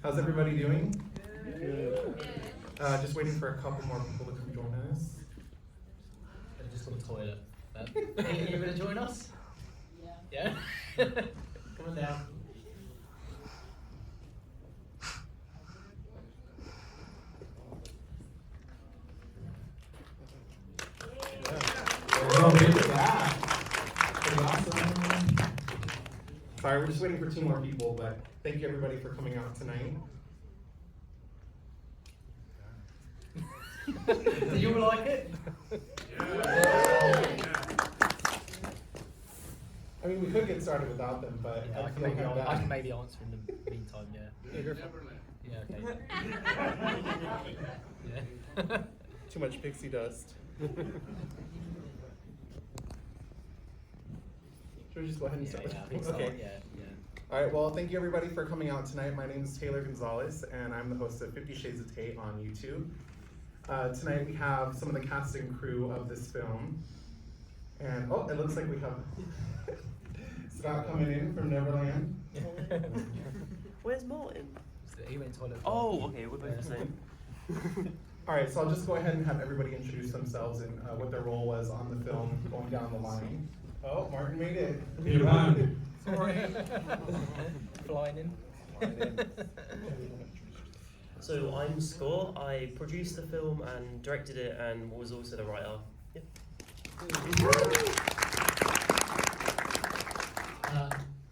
How's everybody doing? Just waiting for a couple more people to come join us. I just got a toilet. Are you going to join us? Yeah. Yeah? Come on down. Sorry, we're just waiting for 2 more people, but thank you everybody for coming out tonight. Do you like it? I mean, we could get started without them, but Yeah, I can maybe answer in the meantime, yeah. Neverland. Yeah, okay. Yeah. Too much pixie dust. Should we just go ahead and start? I think so. Okay. Yeah. All right, well, thank you everybody for coming out tonight. My name is Taylor Gonzalez, and I'm the host of 50 Shades of Tay on YouTube. Tonight we have some of the cast and crew of this film. And, oh, it looks like we have Scott coming in from Neverland. Where's Martin? He went to toilet. Oh, okay, we're both the same. All right, so I'll just go ahead and have everybody introduce themselves and what their role was on the film going down the line. Oh, Martin made it. Peter Pan. Sorry. Flying in. So I'm Scott. I produced the film and directed it and was also the writer. Yep.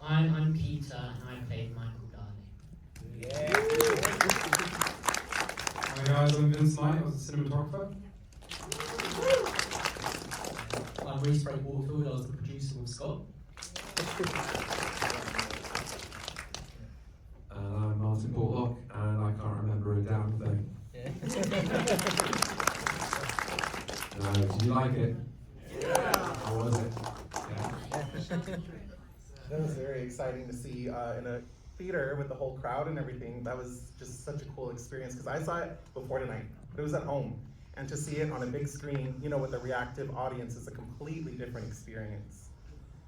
I'm Peter and I played Michael Darley. Yeah. Hi guys, I'm Vince Knight. I was a cinematographer. I'm Rhys Frake-Waterfield. I was the producer with Scott. I'm Martin Portlock, and I can't remember a damn thing. Yeah. Did you like it? Yeah. How was it? Yeah. That was very exciting to see in a theater with the whole crowd and everything. That was just such a cool experience because I saw it before tonight, but it was at home. And to see it on a big screen, you know, with a reactive audience is a completely different experience.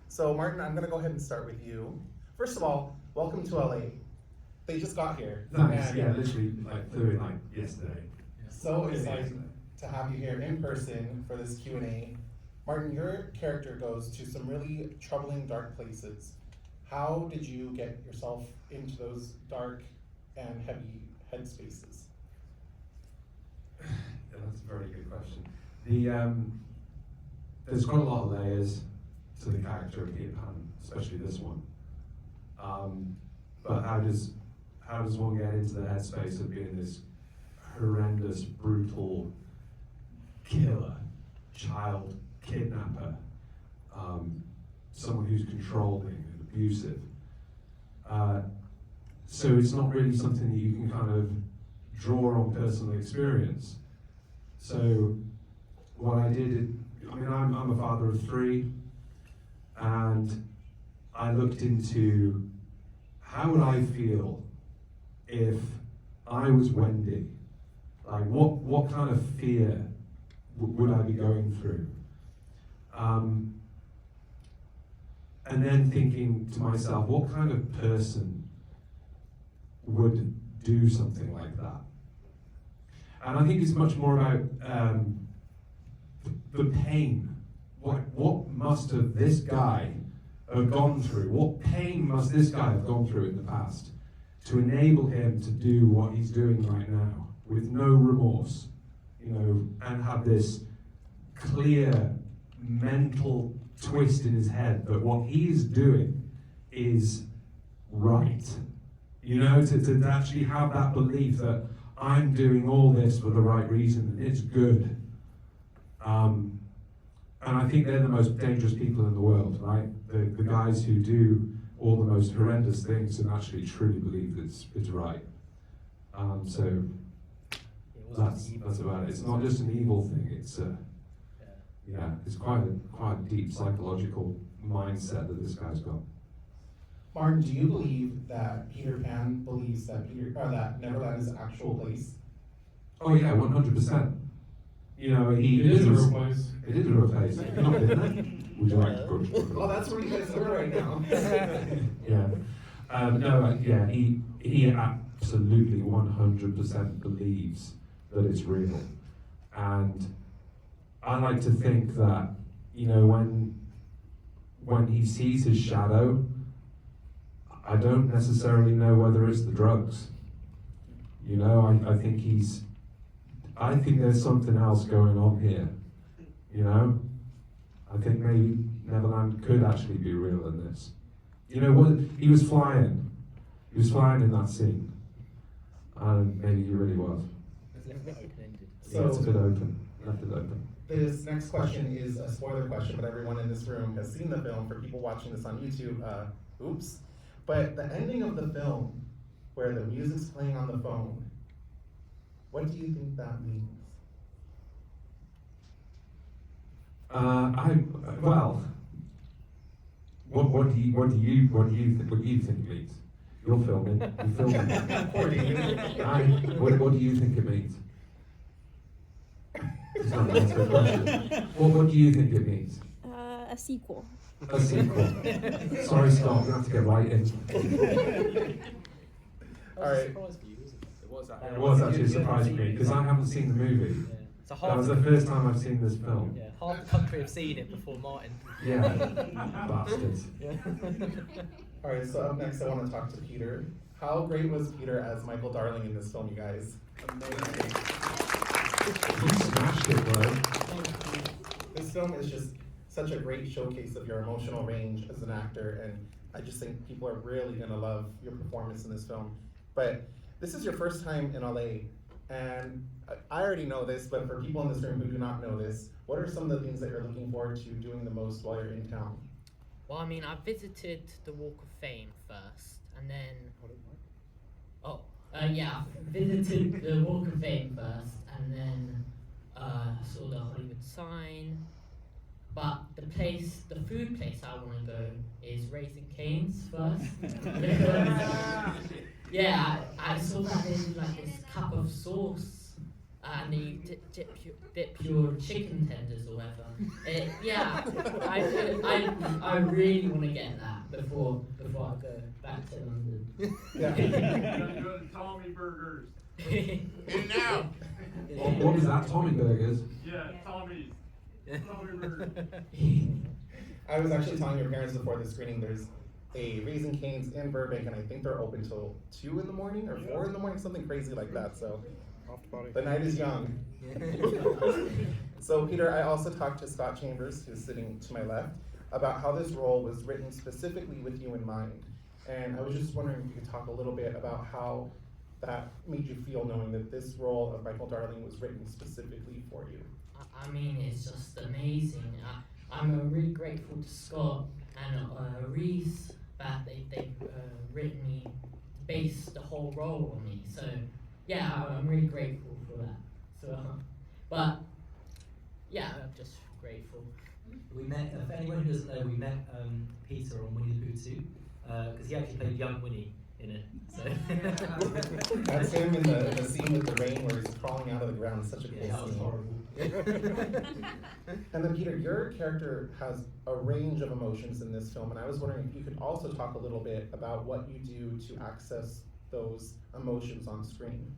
So Martin, I'm gonna go ahead and start with you. First of all, welcome to LA. They just got here. Thanks, And yeah, literally flew in yesterday. so excited to have you here in person for this Q&A. Martin, your character goes to some really troubling, dark places. How did you get yourself into those dark and heavy headspaces? Yeah, that's a very good question. There's quite a lot of layers to the character of Peter Pan, especially this one. But how does one get into the headspace of being this horrendous, brutal killer, child kidnapper, someone who's controlling and abusive? So it's not really something that you can kind of draw on personal experience. So what I did, I'm a father of 3, and I looked into how would I feel if I was Wendy? Like what kind of fear would I be going through? And then thinking to myself, what kind of person would do something like that? And I think it's much more about the pain. What must have this guy have gone through? What pain must this guy have gone through in the past to enable him to do what he's doing right now with no remorse, and have this clear mental twist in his head that what he's doing is right. To actually have that belief that I'm doing all this for the right reason and it's good. And I think they're the most dangerous people in the world, right? The guys who do all the most horrendous things and actually truly believe it's right. So that's about it. It's not just an evil thing. It's it's quite a deep psychological mindset that this guy's got. Martin, do you believe that Peter Pan believes that that Neverland is an actual place? Oh yeah, 100%. It is a real place. It is a real place. You've not been there? Would you like to go? Oh, that's where you guys are right now. Yeah. He absolutely 100% believes that it's real. And I like to think that, you know, when he sees his shadow, I don't necessarily know whether it's the drugs. You know, I think there's something else going on here. You know, I think maybe Neverland could actually be real in this. You know what? He was flying in that scene, and maybe he really was. So It's a bit open, left it open. this next question is a spoiler question, but everyone in this room has seen the film. For people watching this on YouTube, oops. But the ending of the film, where the music's playing on the phone, what do you think that means? What do you think it means? You're filming. You're filming. Poor David. What do you think it means? It's not an answer to the question. What do you think it means? A sequel. A sequel. Sorry, Scott, we have to get right in. All right. Surprise for you, wasn't it? It was actually a surprise to me because I haven't seen the movie. Yeah. So That was the first time I've seen this film. Yeah, half the country have seen it before Martin. Yeah, bastards. Yeah. All right, so up next I want to talk to Peter. How great was Peter as Michael Darling in this film, you guys? Amazing. You smashed it, bro. This film is just such a great showcase of your emotional range as an actor, and I just think people are really gonna love your performance in this film. But this is your first time in LA, and I already know this, but for people in this room who do not know this, what are some of the things that you're looking forward to doing the most while you're in town? Well, I mean, I visited the Walk of Fame first, and then. I visited the Walk of Fame first, and then saw the Hollywood sign. But the food place I want to go is Raising Cane's first. Because, yeah, I saw that they did like this cup of sauce, and you dip your chicken tenders or whatever. I really want to get that before I go back to London. Yeah. Go to Tommy Burgers. In and out. What was that, Tommy Burgers? Yeah, Tommy's. Tommy Burgers. I was actually telling your parents before the screening, there's a Raising Cane's in Burbank, and I think they're open till 2 in the morning or 4 in the morning, something crazy like that. So the night is young. So Peter, I also talked to Scott Chambers, who's sitting to my left, about how this role was written specifically with you in mind. And I was just wondering if you could talk a little bit about how that made you feel, knowing that this role of Michael Darling was written specifically for you. I mean, it's just amazing. I'm really grateful to Scott and Rhys that they've written me, based the whole role on me. So yeah, I'm really grateful for that. So, but yeah, I'm just grateful. We met, for anyone who doesn't know, we met Peter on Winnie the Pooh 2, because he actually played young Winnie in it. So. That's him in the scene with the rain where he's crawling out of the ground. Such a cool Yeah, that was scene. horrible. And then Peter, your character has a range of emotions in this film, and I was wondering if you could also talk a little bit about what you do to access those emotions on screen.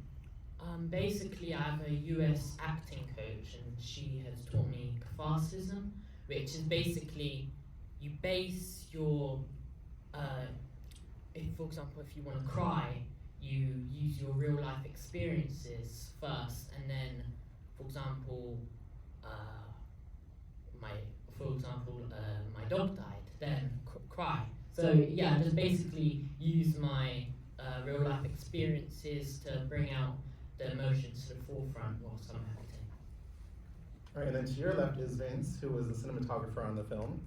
Basically, I have a US acting coach, and she has taught me catharsism, which is basically you base your, if, for example, if you want to cry, you use your real life experiences first, and then, for example, my dog died, then cry. So yeah, just basically use my real life experiences to bring out the emotions to the forefront whilst I'm acting. All right, and then to your left is Vince, who was the cinematographer on the film.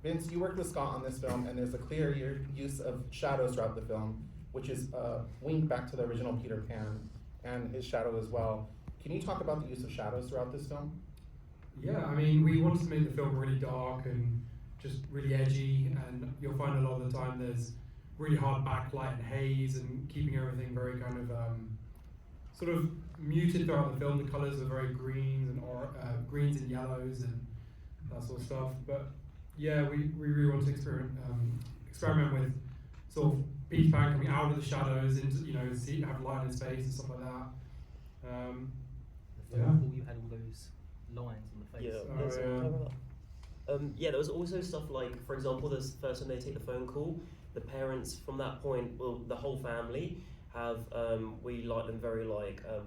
Vince, you worked with Scott on this film, and there's a clear use of shadows throughout the film, which is a wink back to the original Peter Pan and his shadow as well. Can you talk about the use of shadows throughout this film? Yeah, I mean, we wanted to make the film really dark and just really edgy, and you'll find a lot of the time there's really hard backlight and haze and keeping everything very kind of sort of muted throughout the film. The colours are very greens and yellows and that sort of stuff. But yeah, we really want to experiment with sort of Peter Pan coming out of the shadows into, you know, see, have light in his face and stuff like that. The film before you had all those lines on the face. Yeah, there was also stuff like, for example, the first time they take the phone call, the parents from that point, well, the whole family have, we like them very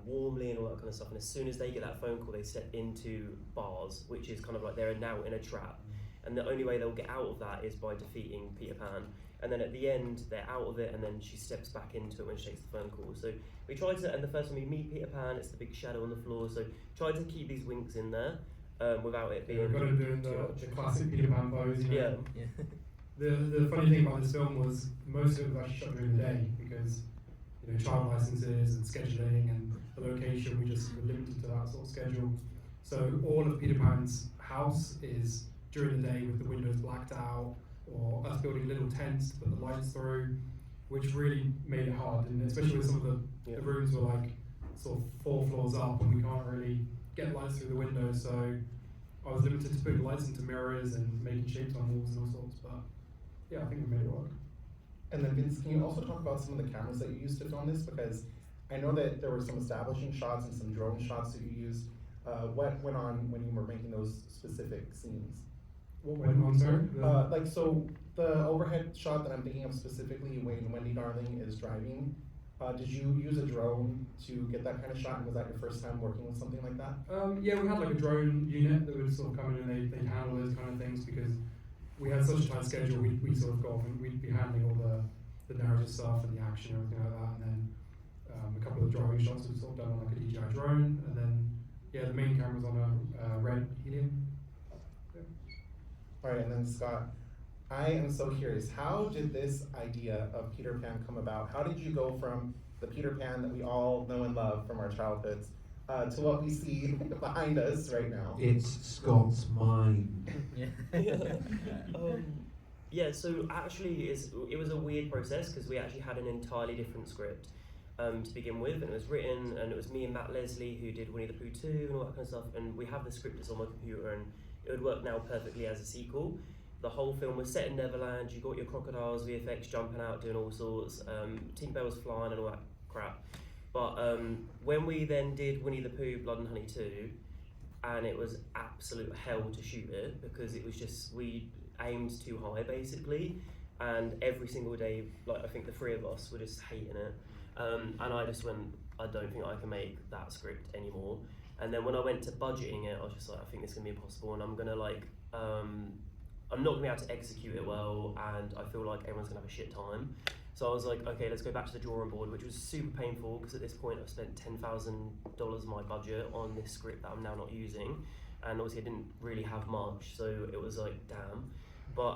warmly and all that kind of stuff. And as soon as they get that phone call, they step into bars, which is kind of like they're now in a trap. And the only way they'll get out of that is by defeating Peter Pan. And then at the end, they're out of it, and then she steps back into it when she takes the phone call. So we tried to, and the first time we meet Peter Pan, it's the big shadow on the floor. So tried to keep these winks in there without it being. We've got to do the classic Peter Pan pose. You know? Yeah. The funny thing about this film was most of it was actually shot during the day because, you know, child licenses and scheduling and the location, we just were limited to that sort of schedule. So all of Peter Pan's house is during the day with the windows blacked out, or us building little tents to put the lights through, which really made it hard, and especially with some of the rooms were like sort of 4 floors up and we can't really get lights through the windows, so I was limited to putting lights into mirrors and making shapes on walls and all sorts, but yeah, I think we made it work. And then Vince, can you also talk about some of the cameras that you used to film this? Because I know that there were some establishing shots and some drone shots that you used. What went on when you were making those specific scenes? What went on, sorry? So the overhead shot that I'm thinking of specifically when Wendy Darling is driving, did you use a drone to get that kind of shot? And was that your first time working with something like that? Yeah, we had like a drone unit that would sort of come in and they'd handle those kind of things because we had such a tight schedule. We'd sort of go off and we'd be handling all the narrative stuff and the action and everything like that. And then a couple of driving shots we sort of done on like a DJI drone. And then, yeah, the main camera was on a red helium. All right, and then Scott, I am so curious, how did this idea of Peter Pan come about? How did you go from the Peter Pan that we all know and love from our childhoods to what we see behind us right now? It's Scott's mind. Yeah, so actually it was a weird process because we actually had an entirely different script to begin with, and it was written, and it was me and Matt Leslie who did Winnie the Pooh 2 and all that kind of stuff, and we have the script that's on my computer, and it would work now perfectly as a sequel. The whole film was set in Neverland, you got your crocodiles, VFX jumping out, doing all sorts, Tinkerbell's flying and all that crap. But when we then did Winnie the Pooh Blood and Honey 2, and it was absolute hell to shoot it, because it was just, we aimed too high basically, and every single day, like I think the 3 of us were just hating it. And I just went, I don't think I can make that script anymore. And then when I went to budgeting it, I was just like, I think it's gonna be impossible, and I'm gonna like, I'm not gonna be able to execute it well, and I feel like everyone's gonna have a shit time. So I was like, okay, let's go back to the drawing board, which was super painful because at this point I've spent $10,000 of my budget on this script that I'm now not using, and obviously I didn't really have much, so it was like, damn. But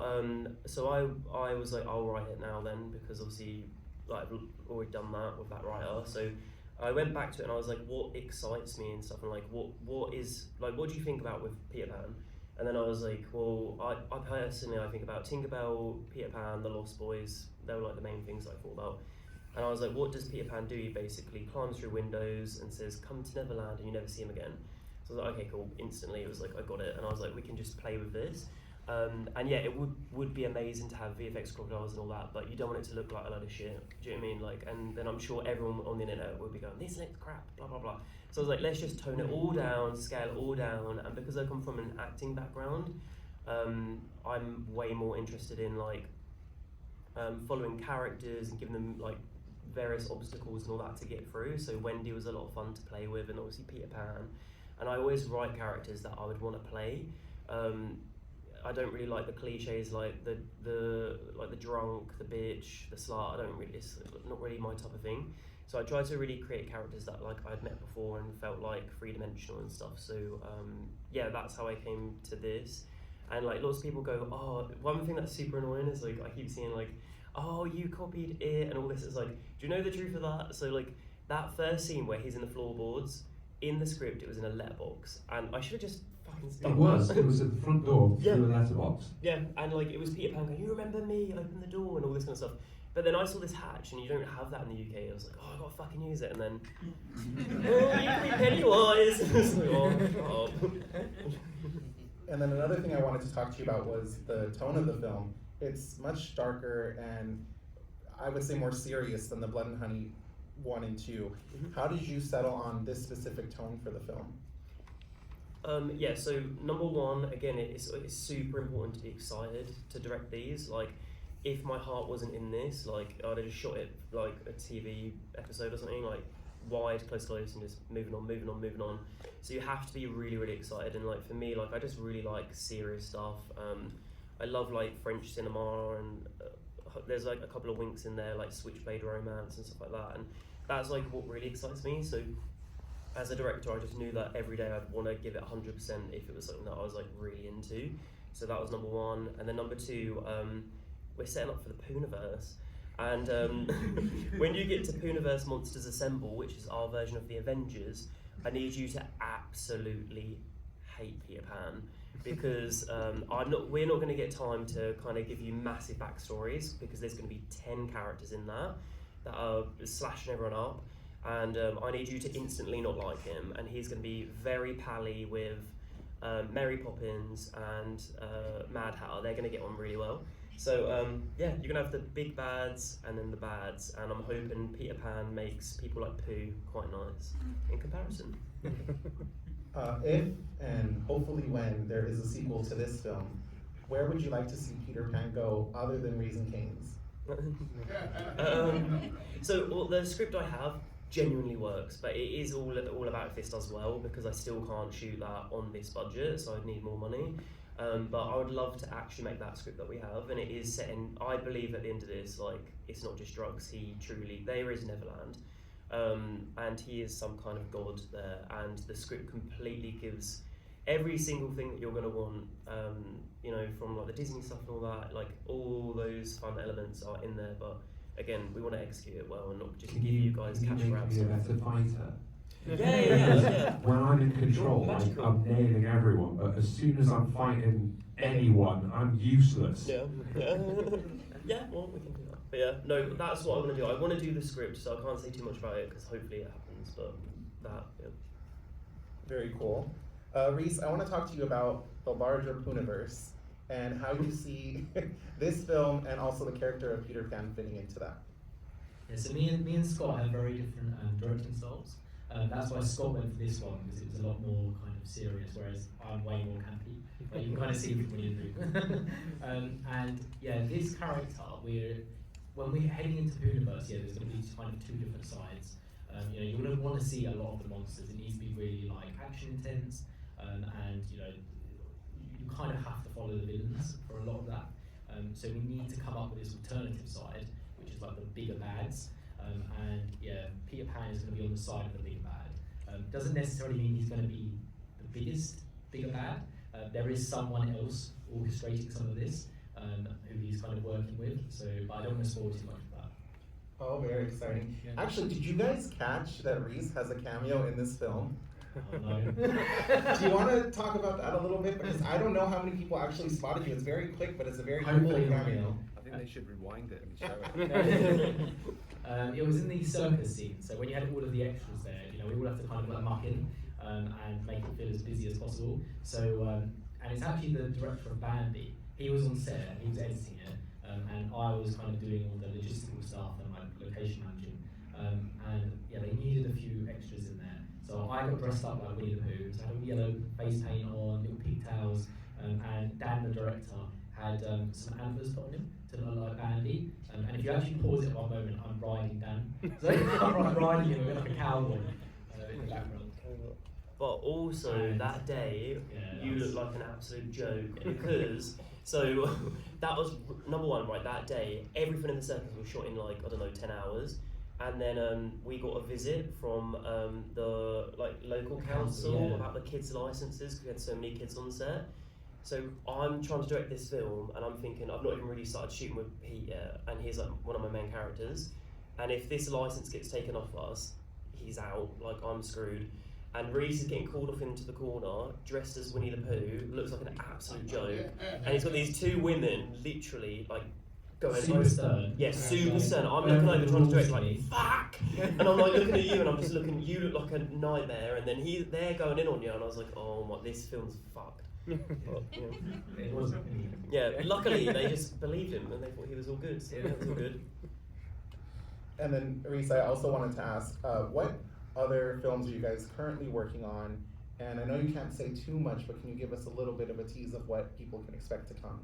so I was like, I'll write it now then, because obviously like I've already done that with that writer. So I went back to it and I was like, what excites me and stuff, and like what is like, what do you think about with Peter Pan? And then I was like, well, I personally think about Tinkerbell, Peter Pan, The Lost Boys. They were like the main things I thought about. And I was like, what does Peter Pan do? He basically climbs through windows and says, come to Neverland, and you never see him again. So I was like, okay, cool. Instantly, it was like, I got it. And I was like, we can just play with this. And yeah, it would be amazing to have VFX crocodiles and all that, but you don't want it to look like a load of shit. Do you know what I mean? Like, and then I'm sure everyone on the internet would be going, this looks crap, blah blah blah. So I was like, let's just tone it all down, scale it all down. And because I come from an acting background, I'm way more interested in like following characters and giving them like various obstacles and all that to get through. So Wendy was a lot of fun to play with, and obviously Peter Pan. And I always write characters that I would want to play. I don't really like the cliches like the drunk, the bitch, the slut. I don't really, it's not really my type of thing. So I tried to really create characters that like I'd met before and felt like 3-dimensional and stuff. So yeah, that's how I came to this. And like lots of people go, oh, one thing that's super annoying is like I keep seeing like, oh, you copied it and all this. It's like, do you know the truth of that? So like that first scene where he's in the floorboards, in the script it was in a letterbox, and I should have just fucking done It was that. at the front door through a letterbox. Yeah, and like it was Peter Pan going, you remember me, open the door and all this kind of stuff. But then I saw this hatch and you don't have that in the UK. I was like, oh, I gotta fucking use it. And then, oh, you can be Pennywise. It's like, oh, shut up. And then another thing I wanted to talk to you about was the tone of the film. It's much darker, and I would say more serious than the Blood and Honey 1 and 2. How did you settle on this specific tone for the film? Yeah, so number one, again, it's super important to be excited to direct these. Like, if my heart wasn't in this, like, I'd have just shot it like a TV episode or something, like wide, close, and just moving on. So you have to be really, really excited. And like for me, like I just really like serious stuff. I love like French cinema, and there's like a couple of winks in there, like Switchblade romance and stuff like that. And that's like what really excites me. So as a director, I just knew that every day I'd want to give it 100% if it was something that I was like really into. So that was number one. And then number two, we're setting up for the Puniverse. And when you get to Puniverse Monsters Assemble, which is our version of the Avengers, I need you to absolutely hate Peter Pan, because we're not going to get time to kind of give you massive backstories, because there's going to be 10 characters in that are slashing everyone up. And I need you to instantly not like him, and he's going to be very pally with Mary Poppins and Mad Hatter. They're going to get on really well. So yeah, you're going to have the big bads and then the bads, and I'm hoping Peter Pan makes people like Pooh quite nice in comparison. If, and hopefully when, there is a sequel to this film, where would you like to see Peter Pan go other than Raising Cane's? So well, the script I have genuinely works, but it is all about if this does well, because I still can't shoot that on this budget, so I'd need more money. But I would love to actually make that script that we have, and it is set in, I believe at the end of this, like, it's not just drugs, there is Neverland, and he is some kind of god there, and the script completely gives every single thing that you're going to want, you know, from like the Disney stuff and all that, like all those fun elements are in there, but again, we want to execute it well and not just give you guys cash grabs. Can you make me a better fighter? Yeah. When I'm in control, I'm nailing everyone, but as soon as I'm fighting anyone, I'm useless. Yeah, well, we can do that. But yeah, no, that's what I want to do. I want to do the script, so I can't say too much about it, because hopefully it happens, but that, yeah. Very cool. Rhys, I want to talk to you about the larger Puniverse and how you see this film and also the character of Peter Pan fitting into that. Yeah, so me and Scott have very different directing styles. That's why Scott went for this one, because it was a lot more kind of serious, whereas I'm way more campy. But you can kind of see it when you do. And yeah, this character, when we're heading into Puniverse, yeah, there's going to be kind of two different sides. You know, you're going to want to see a lot of the monsters. It needs to be really like action intense, and you know, you kind of have to follow the villains for a lot of that. So we need to come up with this alternative side, which is like the bigger bads. And yeah, Peter Pan is going to be on the side of the bigger bad. Doesn't necessarily mean he's going to be the bigger bad. There is someone else orchestrating some of this, who he's kind of working with. So, but I don't want to spoil too much of that. Oh, very exciting. Actually, did you guys catch that Rhys has a cameo in this film? Oh, no. Do you want to talk about that a little bit? Because I don't know how many people actually spotted you. It's very quick, but it's a very cool Hopefully cameo. I think they should rewind it and show it. It was in the circus scene, so when you had all of the extras there, you know, we all have to kind of like muck in and make it feel as busy as possible. So, and it's actually the director of Bambi. He was on set, he was editing it, and I was kind of doing all the logistical stuff and like location managing. And yeah, they needed a few extras in there. So I got dressed up like Winnie the Pooh, so I had a yellow face paint on, little pigtails, and Dan, the director, had some antlers put on him to look like Bambi. And if you actually pause it at one moment, I'm riding Dan. So I'm riding him like a cowboy in the background. But also that day, you look like an absolute joke, because so that was number one, right? That day, everything in the circus was shot in like, I don't know, 10 hours. And then we got a visit from the like local council about the kids' licenses, because we had so many kids on set. So I'm trying to direct this film, and I'm thinking, I've not even really started shooting with Pete yet, and he's like one of my main characters. And if this license gets taken off us, he's out, like I'm screwed. And Rhys is getting called off into the corner, dressed as Winnie the Pooh, looks like an absolute joke. And he's got these two women, literally, like, going super stern. Yeah, super stern. I'm looking over trying to direct, like, fuck! And I'm like looking at you, and I'm just looking, you look like a nightmare, and then they're going in on you, and I was like, oh my, this film's fucked. But, It wasn't. yeah, luckily they just believed him, and they thought he was all good, so that was all good. And then, Rhys, I also wanted to ask, what other films are you guys currently working on? And I know you can't say too much, but can you give us a little bit of a tease of what people can expect to come?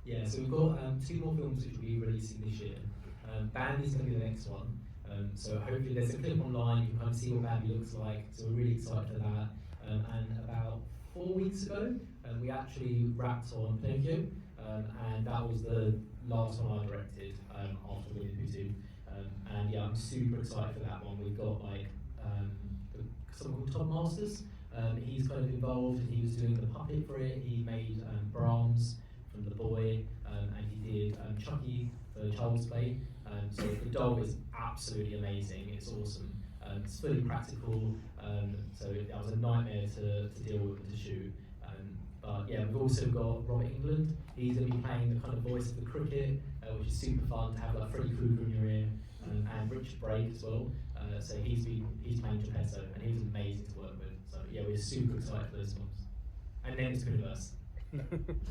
Yeah, so we've got 2 more films which will be releasing this year. Bambi's going to be the next one. So hopefully there's a clip online, you can kind of see what Bambi looks like. So we're really excited for that. And about 4 weeks ago, we actually wrapped on Pinocchio, and that was the last one I directed after Winnie the Pooh 2. And yeah, I'm super excited for that one. We've got like someone called Tom Masters. He's kind of involved, and he was doing the puppet for it. He made Brahms from The Boy, and he did Chucky for Child's Play. So the dog is absolutely amazing. It's awesome. It's fully practical. So that was a nightmare to deal with and to shoot. But yeah, we've also got Robert England. He's going to be playing the kind of voice of the cricket, which is super fun to have like Freddy Krueger in your ear, and Richard Brake as well. So he's playing Geppetto, and he was amazing to work with. So yeah, we're super excited for those ones. And then it's Puniverse.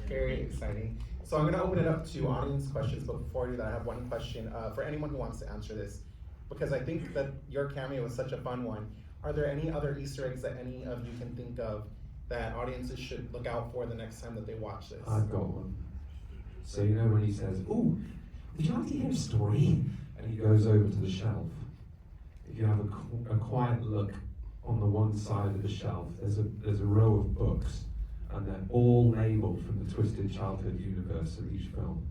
Very exciting. So I'm going to open it up to audience questions, but before I do that, I have one question for anyone who wants to answer this, because I think that your cameo was such a fun one. Are there any other Easter eggs that any of you can think of that audiences should look out for the next time that they watch this? I've got one. So you know when he says, "Ooh, would you like to hear a story?" and he goes over to the shelf. If you have a quiet look on the one side of the shelf, there's a row of books, and they're all labelled from the Twisted Childhood universe of each film.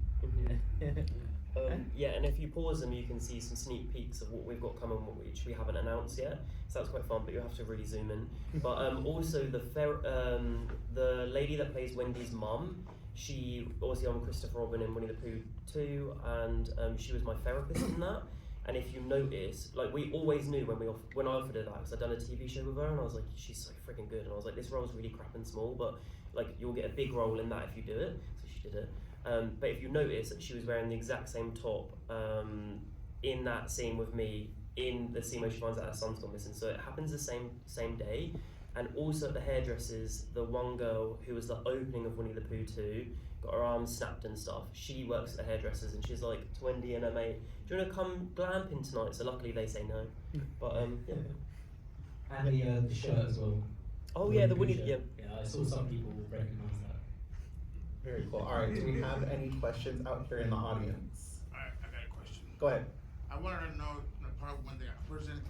Yeah, and if you pause them, you can see some sneak peeks of what we've got coming, which we haven't announced yet. So that's quite fun, but you have to really zoom in. But also the lady that plays Wendy's mum, she obviously I'm Christopher Robin in Winnie the Pooh 2, and she was my therapist in that. And if you notice, like we always knew when I offered her that, because I'd done a TV show with her, and I was like, she's so freaking good, and I was like, this role's really crap and small, but like you'll get a big role in that if you do it. So she did it. But if you notice that she was wearing the exact same top in that scene with me, in the scene where she finds out her son's gone missing. So it happens the same day. And also at the hairdressers, the one girl who was the opening of Winnie the Pooh 2, got her arms snapped and stuff. She works at the hairdressers, and she's like to Wendy and her mate, "Do you want to come glamping tonight?" So luckily they say no. But yeah. And the shirt as well. Oh yeah, the Winnie. shirt. Yeah. Yeah, I saw some people recognise that. Very cool. All right, do we have any questions out here in the audience? Alright, I got a question. Go ahead. I wanted to know the part when the person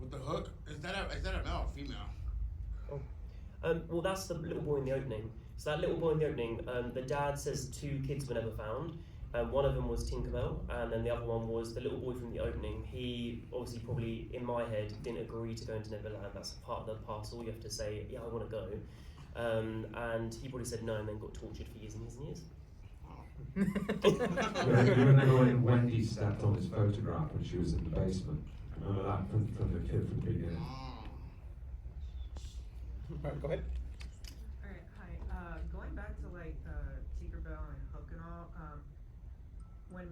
with the hook, is that a male or female? Well, that's the little boy in the opening. So that little boy in the opening, the dad says 2 kids were never found. One of them was Tinkerbell, and then the other one was the little boy from the opening. He obviously probably, in my head, didn't agree to go into Neverland. That's part of the parcel. You have to say, yeah, I want to go. And he probably said no, and then got tortured for years and years and years. You remember when Wendy stepped on his photograph when she was in the basement? Remember that from the kid from the beginning? All right, go ahead. Alright, hi. Going back to like Tinkerbell and Hook and all, when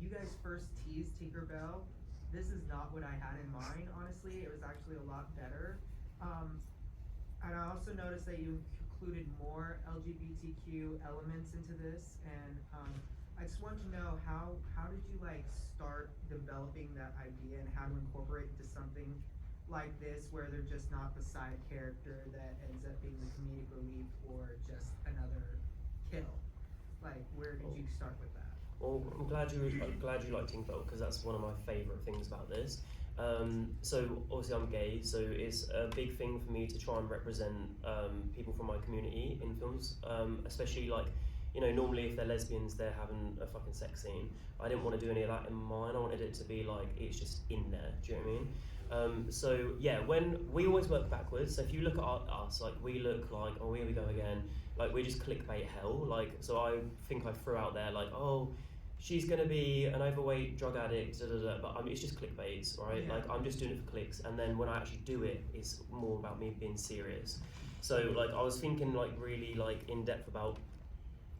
you guys first teased Tinkerbell, this is not what I had in mind, honestly. It was actually a lot better. And I also noticed that you included more LGBTQ elements into this, and I just wanted to know how did you like start developing that idea and how to incorporate into something like this where they're just not the side character that ends up being the comedic relief or just another kill. Like, where did you start with that? Well, I'm glad you like Tinkerbell, because that's one of my favourite things about this. So obviously I'm gay, so it's a big thing for me to try and represent people from my community in films, especially like, you know, normally if they're lesbians, they're having a fucking sex scene. I didn't want to do any of that in mine. I wanted it to be like, it's just in there, do you know what I mean? So yeah, when we always work backwards, so if you look at us, like we look like, oh, here we go again, like we're just clickbait hell. Like, so I think I threw out there like, oh, she's gonna be an overweight drug addict, but I mean, it's just clickbait, right? Yeah. Like I'm just doing it for clicks, and then when I actually do it, it's more about me being serious. So like I was thinking like really like in depth about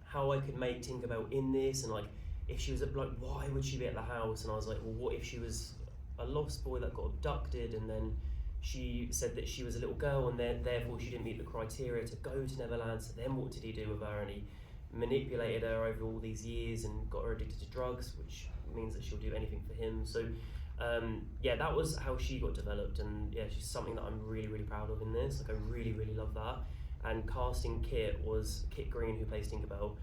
how I could make Tinkerbell in this, and like if she was like, why would she be at the house? And I was like, well, what if she was a lost boy that got abducted, and then she said that she was a little girl, and then therefore she didn't meet the criteria to go to Neverland. So then what did he do with her? And he manipulated her over all these years and got her addicted to drugs, which means that she'll do anything for him. So yeah, that was how she got developed, and yeah, she's something that I'm really, really proud of in this. Like, I really, really love that. And casting Kit was Kit Green, who plays Tinkerbell.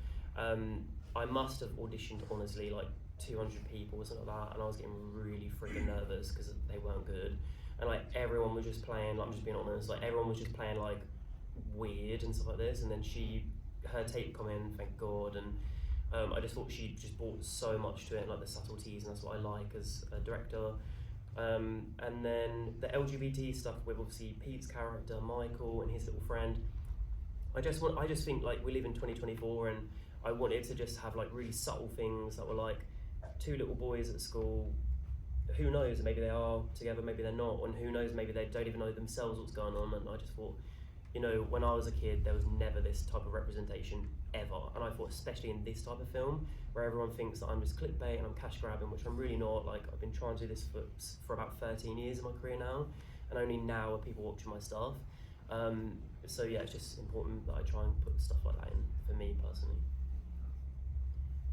I must have auditioned, honestly, like 200 people or something like that, and I was getting really freaking nervous because they weren't good. And like everyone was just playing, like, I'm just being honest, like everyone was just playing like weird and stuff like this. And then her tape come in, thank God, and I just thought she just brought so much to it, and like the subtleties, and that's what I like as a director. And then the LGBT stuff with obviously Pete's character, Michael, and his little friend. I just think like we live in 2024, and I wanted to just have like really subtle things that were like two little boys at school. Who knows, maybe they are together, maybe they're not, and who knows, maybe they don't even know themselves what's going on. And I just thought, you know, when I was a kid, there was never this type of representation ever. And I thought, especially in this type of film, where everyone thinks that I'm just clickbait and I'm cash grabbing, which I'm really not. Like, I've been trying to do this for about 13 years in my career now, and only now are people watching my stuff. So yeah, it's just important that I try and put stuff like that in for me personally.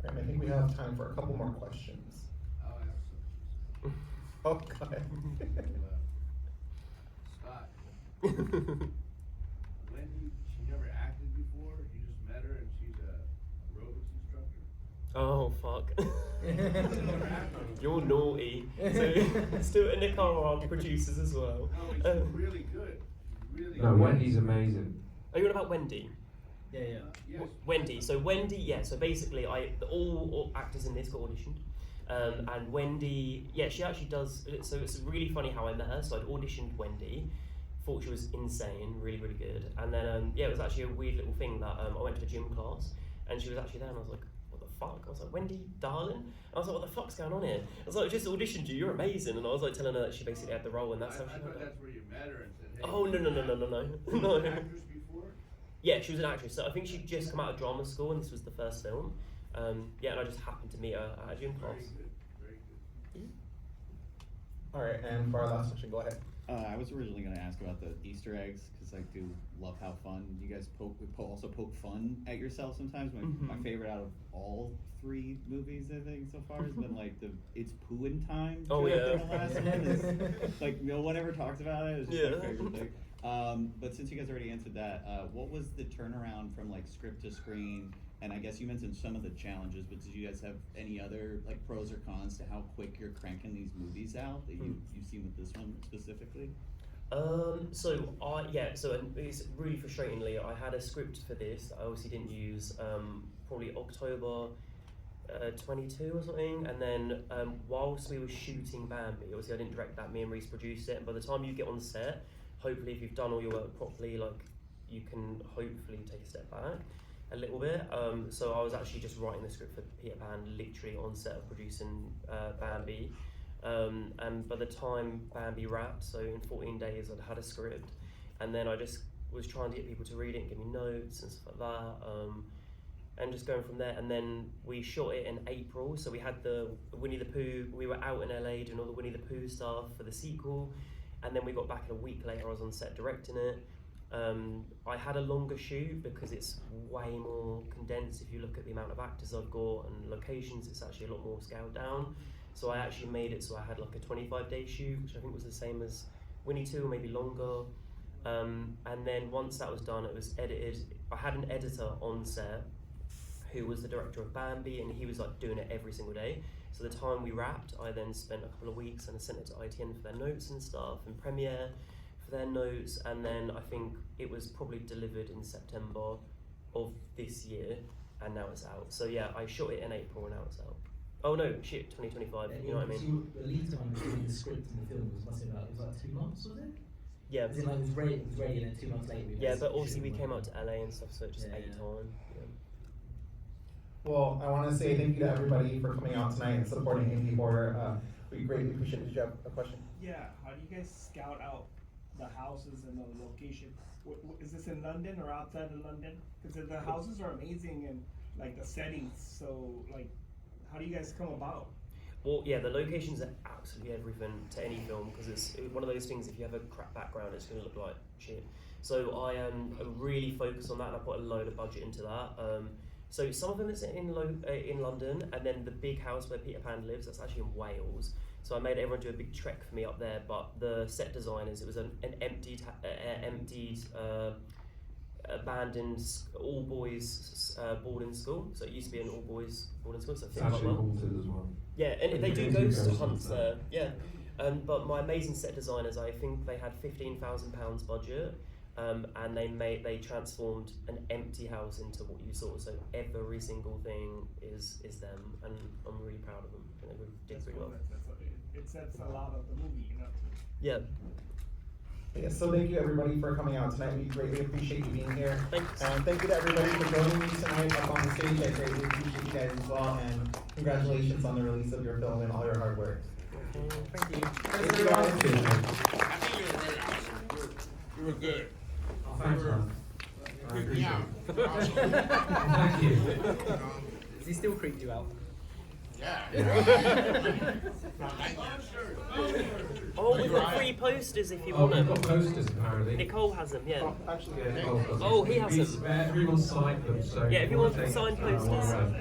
And I think we have time for a couple more questions. I'll ask some. Oh, go ahead. Scott, Wendy, she never acted before. You just met her, and she's a aerobics instructor. Oh fuck. Never acted. You're naughty. So Stuart and Nicole are our producers as well. No, she's really good. Really No, good. Wendy's amazing. Are you on about Wendy? Yeah. Yes. Wendy. So Wendy, yeah. So basically, all actors in this got auditioned, and Wendy, yeah, she actually does. So it's really funny how I met her. So I'd auditioned Wendy, thought she was insane, really, really good, and then yeah, it was actually a weird little thing that I went to a gym class, and she was actually there, and I was like, what the fuck? I was like, Wendy, darling. And I was like, what the fuck's going on here? I was like, I just auditioned you. You're amazing. And I was like telling her that she basically had the role, and that's how I she thought got it. that's where you met her and said, hey. Oh no. She was No. an actress before? Yeah, she was an actress. So I think she'd just come out of drama school, and this was the first film. Yeah, and I just happened to meet her at a gym class. Very good. Very good. All right, and for our last question, go ahead. I was originally going to ask about the Easter eggs because I do love how fun you guys also poke fun at yourself sometimes. My favorite out of all 3 movies I think so far has been like it's pooing time. Oh joke yeah. in the last one is, like no one ever talks about it. It's just my favorite thing. But since you guys already answered that, what was the turnaround from like script to screen? And I guess you mentioned some of the challenges, but did you guys have any other like pros or cons to how quick you're cranking these movies out that you've seen with this one specifically? So it's really frustratingly, I had a script for this that I obviously didn't use, probably October 22 or something, and then whilst we were shooting Bambi, obviously I didn't direct that, me and Rhys produced it, and by the time you get on set, hopefully if you've done all your work properly, like you can hopefully take a step back a little bit. So I was actually just writing the script for Peter Pan literally on set of producing Bambi. And by the time Bambi wrapped, so in 14 days I'd had a script, and then I just was trying to get people to read it and give me notes and stuff like that, and just going from there. And then we shot it in April, so we had the Winnie the Pooh, we were out in LA doing all the Winnie the Pooh stuff for the sequel, and then we got back, and a week later I was on set directing it. I had a longer shoot because it's way more condensed. If you look at the amount of actors I've got and locations, it's actually a lot more scaled down. So I actually made it so I had like a 25-day shoot, which I think was the same as Winnie 2 or maybe longer. And then once that was done, it was edited. I had an editor on set who was the director of Bambi, and he was like doing it every single day. So the time we wrapped, I then spent a couple of weeks and I sent it to ITN for their notes and stuff, and Premiere for their notes, and then I think it was probably delivered in September of this year, and now it's out. So yeah, I shot it in April and now it's out. Oh no, shit, 2025, you know what I mean? So the lead time between the script and the film was must have it was like 2 months, was it? Yeah. As in, like, it was ready and then 2 months later we Yeah, had but obviously we shooting came one. out to LA and stuff, so it just Yeah, ate yeah. time. Yeah. Well, I want to say thank you to everybody for coming out tonight and supporting Indie Horror. We greatly appreciate it. Did you have a question? Yeah, how do you guys scout out the houses and the location? Is this in London or outside of London? Because the houses are amazing and like the settings. So like, how do you guys come about? Well, yeah, the locations are absolutely everything to any film, because it's one of those things, if you have a crap background, it's going to look like shit. So I really focus on that, and I put a load of budget into that. So some of them is in London, and then the big house where Peter Pan lives, that's actually in Wales. So I made everyone do a big trek for me up there. But the set designers, it was an emptied, abandoned all boys boarding school. So it used to be an all boys boarding school. So it It's fit quite actually well. haunted as well. Yeah, and they do They do ghost ghost hunts hunts there. Yeah, but my amazing set designers, I think they had £15,000 budget, and they transformed an empty house into what you saw. So every single thing is them, and I'm really proud of them. I think they did pretty well. It sets a lot of the movie, you know. Yeah. Yeah, so thank you everybody for coming out tonight. We greatly appreciate you being here. Thanks. And thank you to everybody for joining me tonight up on the stage. I greatly appreciate you guys as well. And congratulations on the release of your film and all your hard work. Thank you. Thank you guys. I think you were very awesome. You were good. Oh, thanks, man. I appreciate Yeah. it. Awesome. Thank you. Does he still creep you out? Yeah. Oh, we've got free posters if you Oh, want we've got them. posters apparently. Nicole has them, yeah. Yeah, Nicole does. Oh, he has Please, them. everyone signed them, so Yeah, if you want take, signed one posters. around.